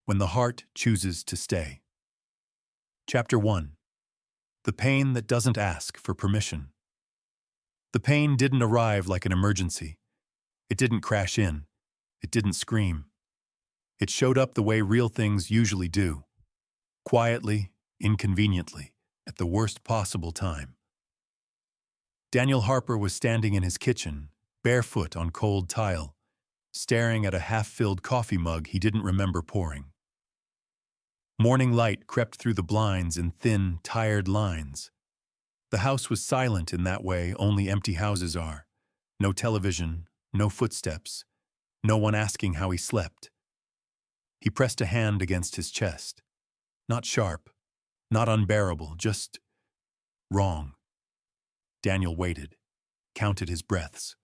When the heart chooses to stay. Chapter 1. The pain that doesn't ask for permission. The pain didn't arrive like an emergency. It didn't crash in. It didn't scream. It showed up the way real things usually do. Quietly, inconveniently, at the worst possible time. Daniel Harper was standing in his kitchen, barefoot on cold tile, staring at a half-filled coffee mug he didn't remember pouring. Morning light crept through the blinds in thin, tired lines. The house was silent in that way only empty houses are. No television, no footsteps, no one asking how he slept. He pressed a hand against his chest. Not sharp, not unbearable, just wrong. Daniel waited, counted his breaths,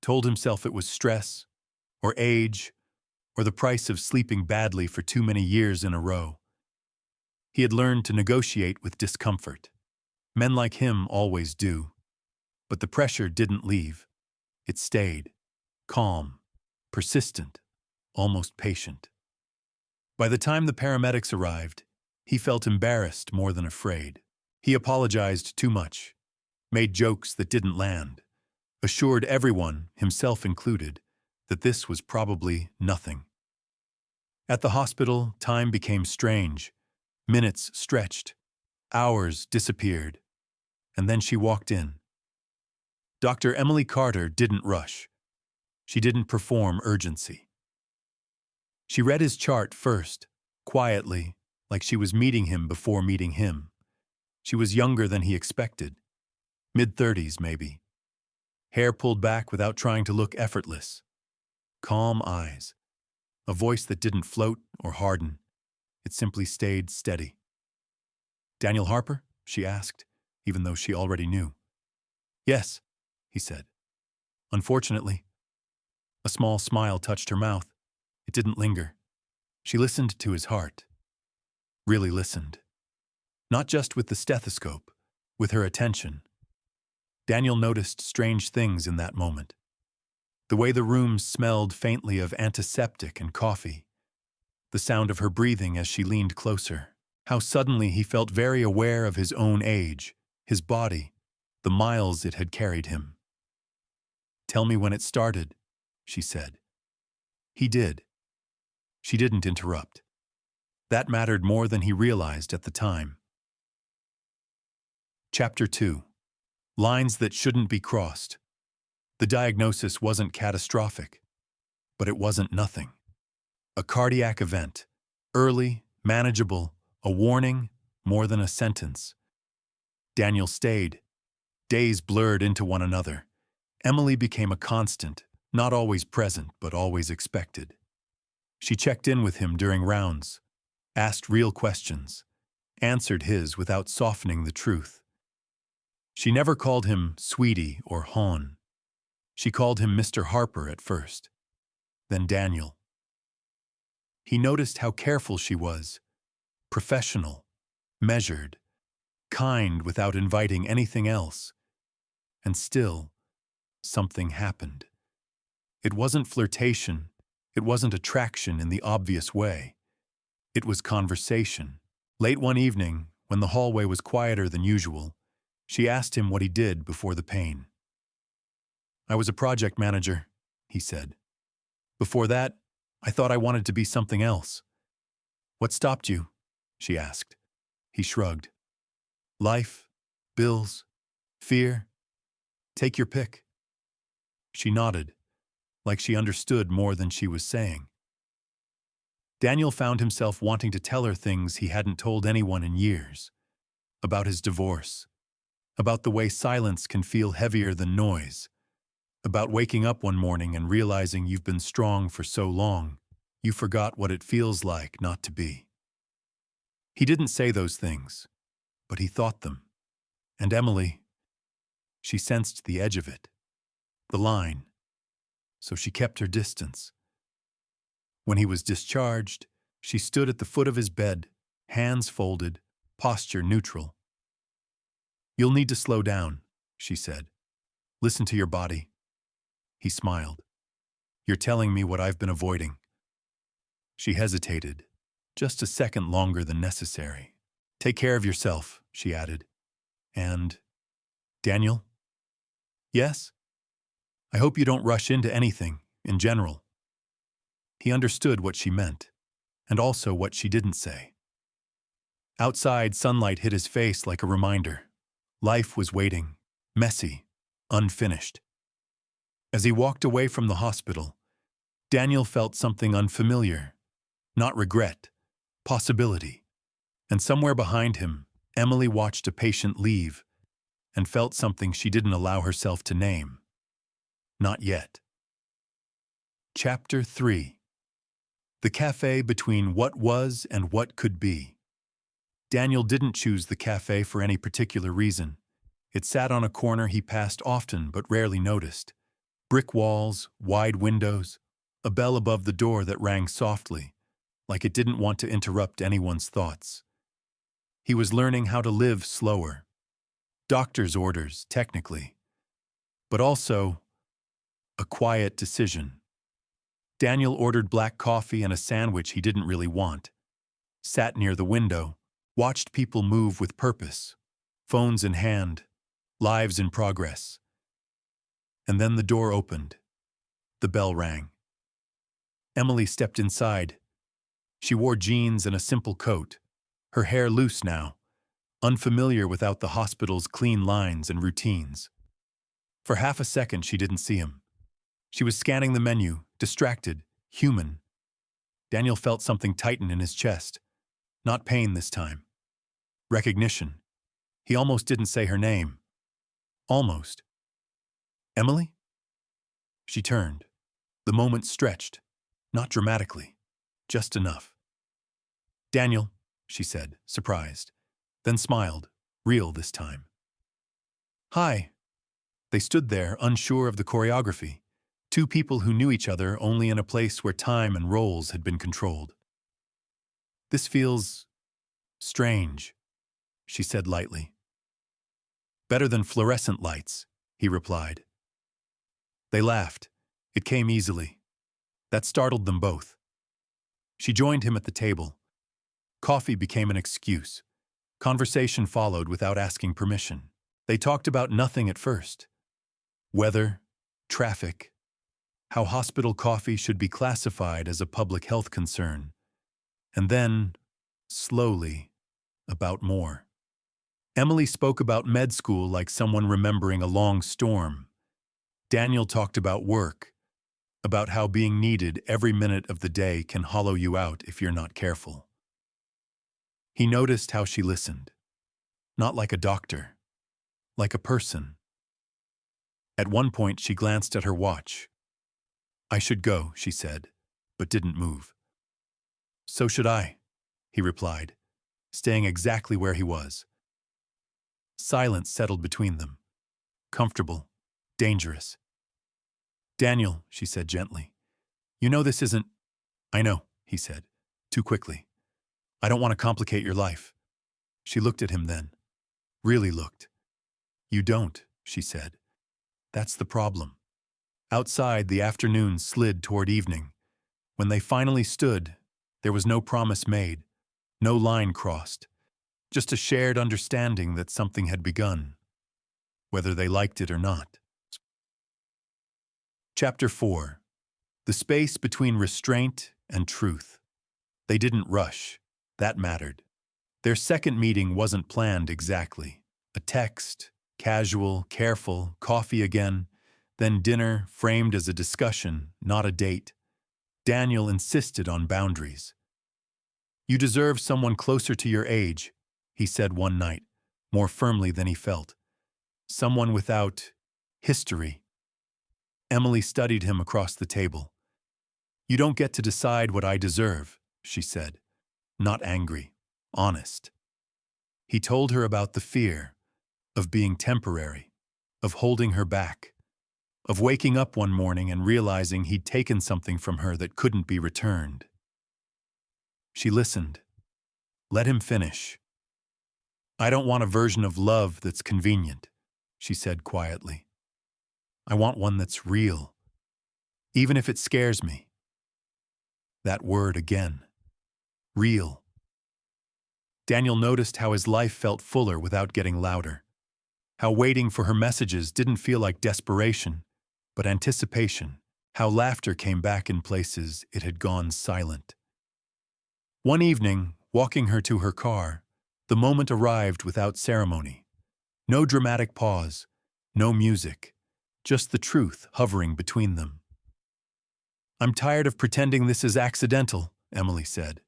told himself it was stress, or age, or the price of sleeping badly for too many years in a row. He had learned to negotiate with discomfort. Men like him always do. But the pressure didn't leave. It stayed, calm, persistent, almost patient. By the time the paramedics arrived, he felt embarrassed more than afraid. He apologized too much, made jokes that didn't land, assured everyone, himself included, that this was probably nothing. At the hospital, time became strange. Minutes stretched. Hours disappeared. And then she walked in. Dr. Emily Carter didn't rush. She didn't perform urgency. She read his chart first, quietly, like she was meeting him before meeting him. She was younger than he expected. Mid-30s, maybe. Hair pulled back without trying to look effortless. Calm eyes. A voice that didn't float or harden. It simply stayed steady. "Daniel Harper?" she asked, even though she already knew. "Yes," he said. "Unfortunately." A small smile touched her mouth. It didn't linger. She listened to his heart. Really listened. Not just with the stethoscope, with her attention. Daniel noticed strange things in that moment. The way the room smelled faintly of antiseptic and coffee. The sound of her breathing as she leaned closer. How suddenly he felt very aware of his own age, his body, the miles it had carried him. "Tell me when it started," she said. He did. She didn't interrupt. That mattered more than he realized at the time. Chapter 2. Lines that shouldn't be crossed. The diagnosis wasn't catastrophic, but it wasn't nothing. A cardiac event. Early, manageable, a warning, more than a sentence. Daniel stayed. Days blurred into one another. Emily became a constant, not always present, but always expected. She checked in with him during rounds, asked real questions, answered his without softening the truth. She never called him sweetie or hon. She called him Mr. Harper at first, then Daniel. He noticed how careful she was, professional, measured, kind without inviting anything else. And still, something happened. It wasn't flirtation, it wasn't attraction in the obvious way. It was conversation. Late one evening, when the hallway was quieter than usual, she asked him what he did before the pain. "I was a project manager," he said. "Before that, I thought I wanted to be something else." "What stopped you?" she asked. He shrugged. "Life, bills, fear. Take your pick." She nodded, like she understood more than she was saying. Daniel found himself wanting to tell her things he hadn't told anyone in years. About his divorce. About the way silence can feel heavier than noise. About waking up one morning and realizing you've been strong for so long, you forgot what it feels like not to be. He didn't say those things, but he thought them. And Emily, she sensed the edge of it, the line, so she kept her distance. When he was discharged, she stood at the foot of his bed, hands folded, posture neutral. "You'll need to slow down," she said. "Listen to your body." He smiled. "You're telling me what I've been avoiding." She hesitated, just a second longer than necessary. "Take care of yourself," she added. "And, Daniel?" "Yes? I hope you don't rush into anything, in general." He understood what she meant, and also what she didn't say. Outside, sunlight hit his face like a reminder. Life was waiting, messy, unfinished. As he walked away from the hospital, Daniel felt something unfamiliar. Not regret, possibility. And somewhere behind him, Emily watched a patient leave and felt something she didn't allow herself to name. Not yet. Chapter 3. The cafe between what was and what could be. Daniel didn't choose the cafe for any particular reason. It sat on a corner he passed often but rarely noticed. Brick walls, wide windows, a bell above the door that rang softly, like it didn't want to interrupt anyone's thoughts. He was learning how to live slower. Doctor's orders, technically. But also, a quiet decision. Daniel ordered black coffee and a sandwich he didn't really want. Sat near the window, watched people move with purpose, phones in hand, lives in progress. And then the door opened. The bell rang. Emily stepped inside. She wore jeans and a simple coat, her hair loose now, unfamiliar without the hospital's clean lines and routines. For half a second, she didn't see him. She was scanning the menu, distracted, human. Daniel felt something tighten in his chest. Not pain this time. Recognition. He almost didn't say her name. Almost. "Emily?" She turned. The moment stretched. Not dramatically. Just enough. "Daniel," she said, surprised. Then smiled, real this time. "Hi." They stood there, unsure of the choreography. Two people who knew each other only in a place where time and roles had been controlled. "This feels strange," she said lightly. "Better than fluorescent lights," he replied. They laughed. It came easily. That startled them both. She joined him at the table. Coffee became an excuse. Conversation followed without asking permission. They talked about nothing at first. Weather, traffic, how hospital coffee should be classified as a public health concern. And then, slowly, about more. Emily spoke about med school like someone remembering a long storm. Daniel talked about work, about how being needed every minute of the day can hollow you out if you're not careful. He noticed how she listened. Not like a doctor, like a person. At one point, she glanced at her watch. "I should go," she said, but didn't move. "So should I," he replied, staying exactly where he was. Silence settled between them. Comfortable, dangerous. "Daniel," she said gently, "you know this isn't—" "I know," he said, too quickly. "I don't want to complicate your life." She looked at him then. Really looked. "You don't," she said. "That's the problem." Outside, the afternoon slid toward evening. When they finally stood, there was no promise made, no line crossed, just a shared understanding that something had begun, whether they liked it or not. Chapter 4. The space between restraint and truth. They didn't rush. That mattered. Their second meeting wasn't planned exactly. A text, casual, careful, coffee again, then dinner framed as a discussion, not a date. Daniel insisted on boundaries. "You deserve someone closer to your age," he said one night, more firmly than he felt. "Someone without history." Emily studied him across the table. "You don't get to decide what I deserve," she said. Not angry, honest. He told her about the fear of being temporary, of holding her back, of waking up one morning and realizing he'd taken something from her that couldn't be returned. She listened. Let him finish. "I don't want a version of love that's convenient," she said quietly. "I want one that's real, even if it scares me." That word again. real. Daniel noticed how his life felt fuller without getting louder, how waiting for her messages didn't feel like desperation, but anticipation, how laughter came back in places it had gone silent. One evening, walking her to her car, the moment arrived without ceremony. No dramatic pause, no music, just the truth hovering between them. "I'm tired of pretending this is accidental," Emily said.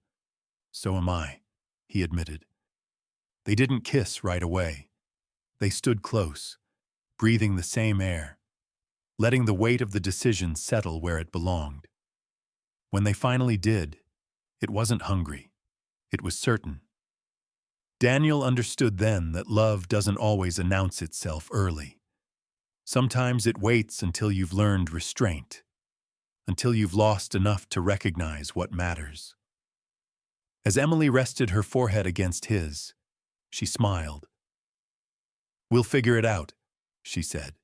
"So am I," he admitted. They didn't kiss right away. They stood close, breathing the same air, letting the weight of the decision settle where it belonged. When they finally did, it wasn't hungry. It was certain. Daniel understood then that love doesn't always announce itself early. Sometimes it waits until you've learned restraint, until you've lost enough to recognize what matters. As Emily rested her forehead against his, she smiled. "We'll figure it out," she said.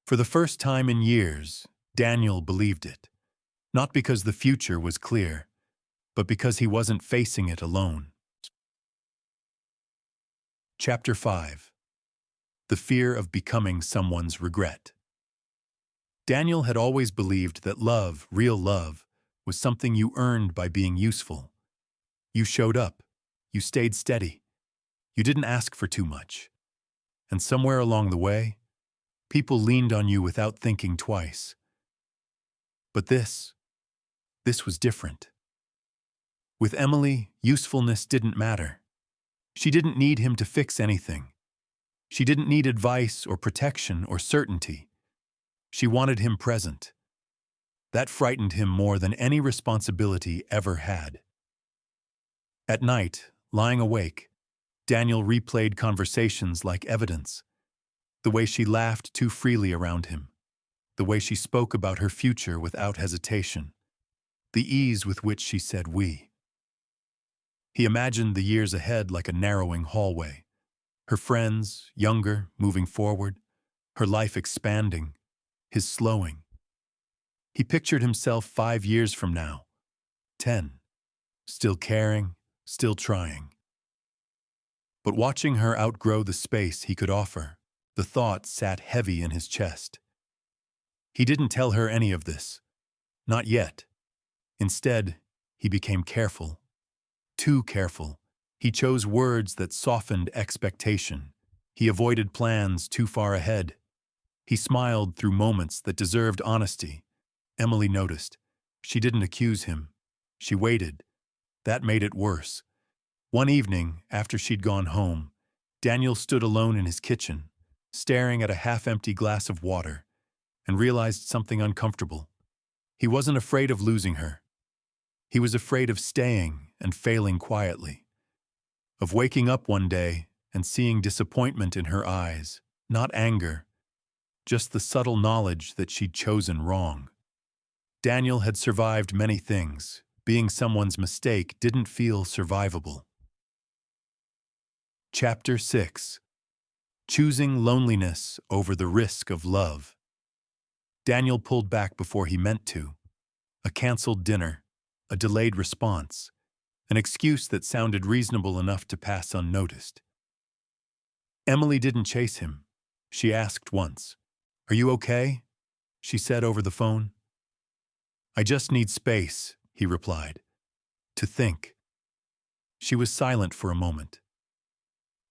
For the first time in years, Daniel believed it, not because the future was clear, but because he wasn't facing it alone. Chapter 5. The Fear of Becoming Someone's Regret. Daniel had always believed that love, real love, was something you earned by being useful. You showed up. You stayed steady. You didn't ask for too much. And somewhere along the way, people leaned on you without thinking twice. But this was different. With Emily, usefulness didn't matter. She didn't need him to fix anything. She didn't need advice or protection or certainty. She wanted him present. That frightened him more than any responsibility ever had. At night, lying awake, Daniel replayed conversations like evidence. The way she laughed too freely around him. The way she spoke about her future without hesitation. The ease with which she said we. He imagined the years ahead like a narrowing hallway. Her friends, younger, moving forward. Her life expanding. His slowing. He pictured himself 5 years from now. 10. Still caring, still trying. But watching her outgrow the space he could offer, the thought sat heavy in his chest. He didn't tell her any of this. Not yet. Instead, he became careful. Too careful. He chose words that softened expectation. He avoided plans too far ahead. He smiled through moments that deserved honesty. Emily noticed. She didn't accuse him. She waited. That made it worse. One evening, after she'd gone home, Daniel stood alone in his kitchen, staring at a half-empty glass of water, and realized something uncomfortable. He wasn't afraid of losing her. He was afraid of staying and failing quietly. Of waking up one day and seeing disappointment in her eyes, not anger, just the subtle knowledge that she'd chosen wrong. Daniel had survived many things. Being someone's mistake didn't feel survivable. Chapter 6. Choosing loneliness over the risk of love. Daniel pulled back before he meant to. A canceled dinner, a delayed response, an excuse that sounded reasonable enough to pass unnoticed. Emily didn't chase him. She asked once, "Are you okay?" She said over the phone. "I just need space," he replied. "To think." She was silent for a moment.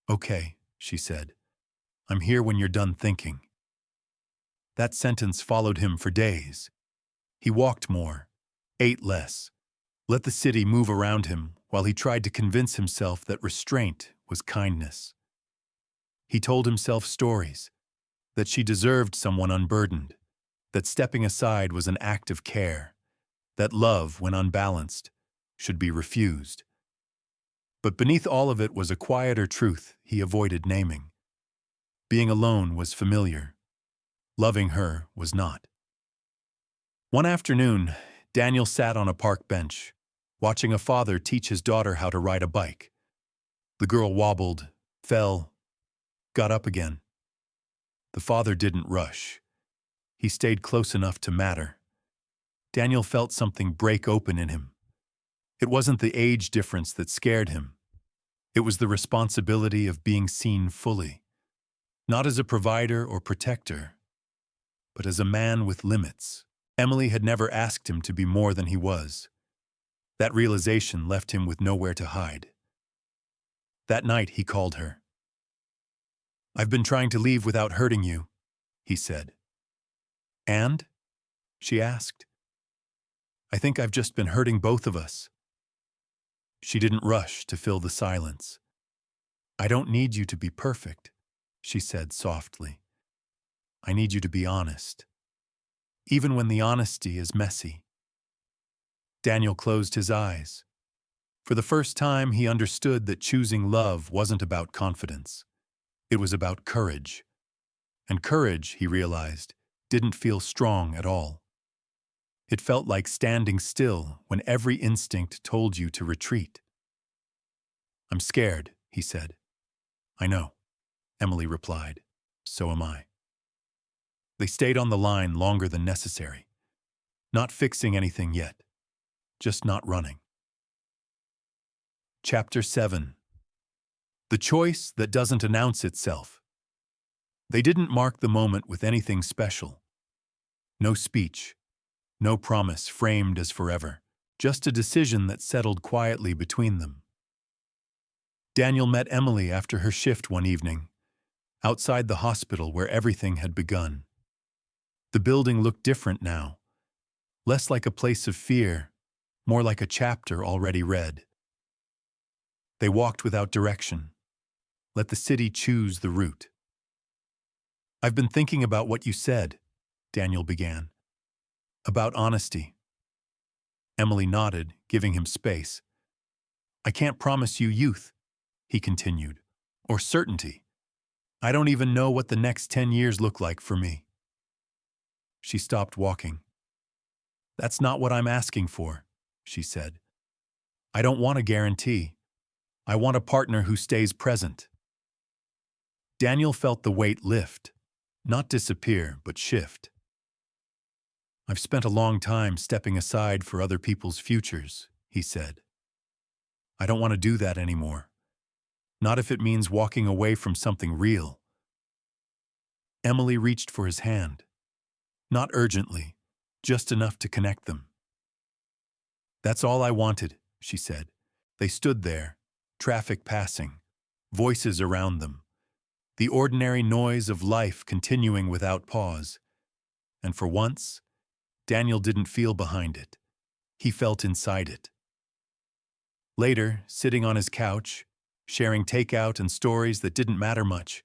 "Okay," she said. "I'm here when you're done thinking." That sentence followed him for days. He walked more, ate less, let the city move around him while he tried to convince himself that restraint was kindness. He told himself stories, that she deserved someone unburdened, that stepping aside was an act of care, that love, when unbalanced, should be refused. But beneath all of it was a quieter truth he avoided naming. Being alone was familiar. Loving her was not. One afternoon, Daniel sat on a park bench, watching a father teach his daughter how to ride a bike. The girl wobbled, fell, got up again. The father didn't rush. He stayed close enough to matter. Daniel felt something break open in him. It wasn't the age difference that scared him. It was the responsibility of being seen fully, not as a provider or protector, but as a man with limits. Emily had never asked him to be more than he was. That realization left him with nowhere to hide. That night he called her. "I've been trying to leave without hurting you," he said. "And?" she asked. "I think I've just been hurting both of us." She didn't rush to fill the silence. "I don't need you to be perfect," she said softly. "I need you to be honest, even when the honesty is messy." Daniel closed his eyes. For the first time, he understood that choosing love wasn't about confidence. It was about courage. And courage, he realized, didn't feel strong at all. It felt like standing still when every instinct told you to retreat. "I'm scared," he said. "I know," Emily replied. "So am I." They stayed on the line longer than necessary. Not fixing anything yet, just not running. Chapter 7. The choice that doesn't announce itself. They didn't mark the moment with anything special. No speech, no promise framed as forever, just a decision that settled quietly between them. Daniel met Emily after her shift one evening, outside the hospital where everything had begun. The building looked different now, less like a place of fear, more like a chapter already read. They walked without direction. Let the city choose the route. "I've been thinking about what you said," Daniel began. "About honesty." Emily nodded, giving him space. "I can't promise you youth," he continued, "or certainty. I don't even know what the next 10 years look like for me." She stopped walking. "That's not what I'm asking for," she said. "I don't want a guarantee. I want a partner who stays present." Daniel felt the weight lift, not disappear, but shift. "I've spent a long time stepping aside for other people's futures," he said. "I don't want to do that anymore. Not if it means walking away from something real." Emily reached for his hand. Not urgently, just enough to connect them. "That's all I wanted," she said. They stood there, traffic passing, voices around them, the ordinary noise of life continuing without pause. And for once, Daniel didn't feel behind it. He felt inside it. Later, sitting on his couch, sharing takeout and stories that didn't matter much,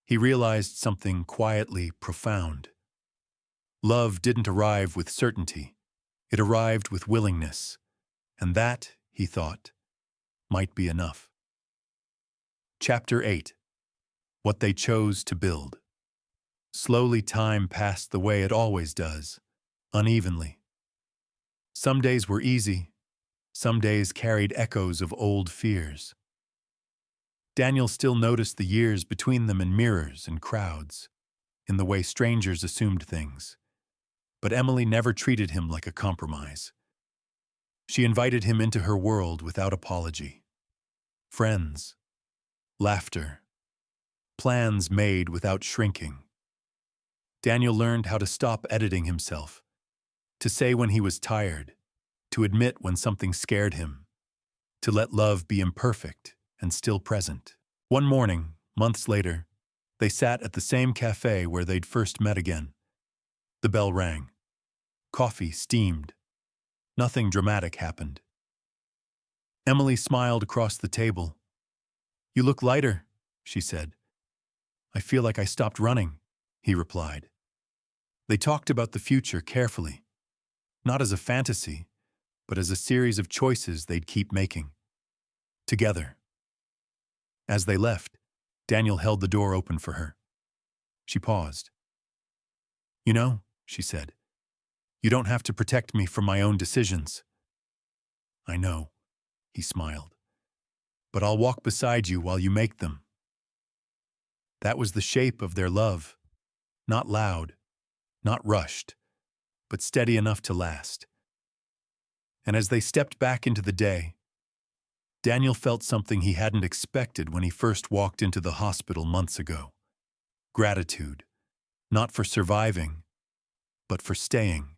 he realized something quietly profound. Love didn't arrive with certainty. It arrived with willingness. And that, he thought, might be enough. Chapter 8. What they chose to build. Slowly time passed the way it always does, unevenly. Some days were easy. Some days carried echoes of old fears. Daniel still noticed the years between them in mirrors and crowds, in the way strangers assumed things. But Emily never treated him like a compromise. She invited him into her world without apology. Friends, laughter, plans made without shrinking. Daniel learned how to stop editing himself, to say when he was tired, to admit when something scared him, to let love be imperfect and still present. One morning, months later, they sat at the same café where they'd first met again. The bell rang. Coffee steamed. Nothing dramatic happened. Emily smiled across the table. "You look lighter," she said. "I feel like I stopped running," he replied. They talked about the future carefully, not as a fantasy, but as a series of choices they'd keep making. Together. As they left, Daniel held the door open for her. She paused. "You know," she said, "you don't have to protect me from my own decisions." "I know," he smiled, "but I'll walk beside you while you make them." That was the shape of their love. Not loud, not rushed, but steady enough to last. And as they stepped back into the day, Daniel felt something he hadn't expected when he first walked into the hospital months ago. Gratitude, not for surviving, but for staying.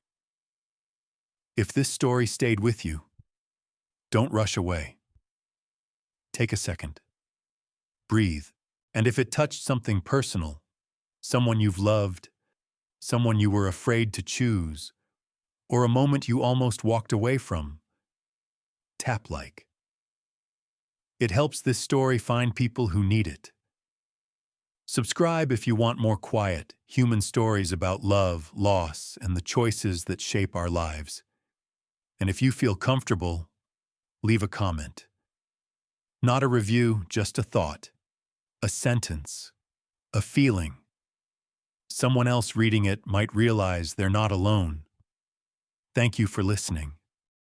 If this story stayed with you, don't rush away. Take a second. Breathe. And if it touched something personal, someone you've loved, someone you were afraid to choose, or a moment you almost walked away from, tap like. It helps this story find people who need it. Subscribe if you want more quiet, human stories about love, loss, and the choices that shape our lives. And if you feel comfortable, leave a comment. Not a review, just a thought, a sentence, a feeling. Someone else reading it might realize they're not alone. Thank you for listening.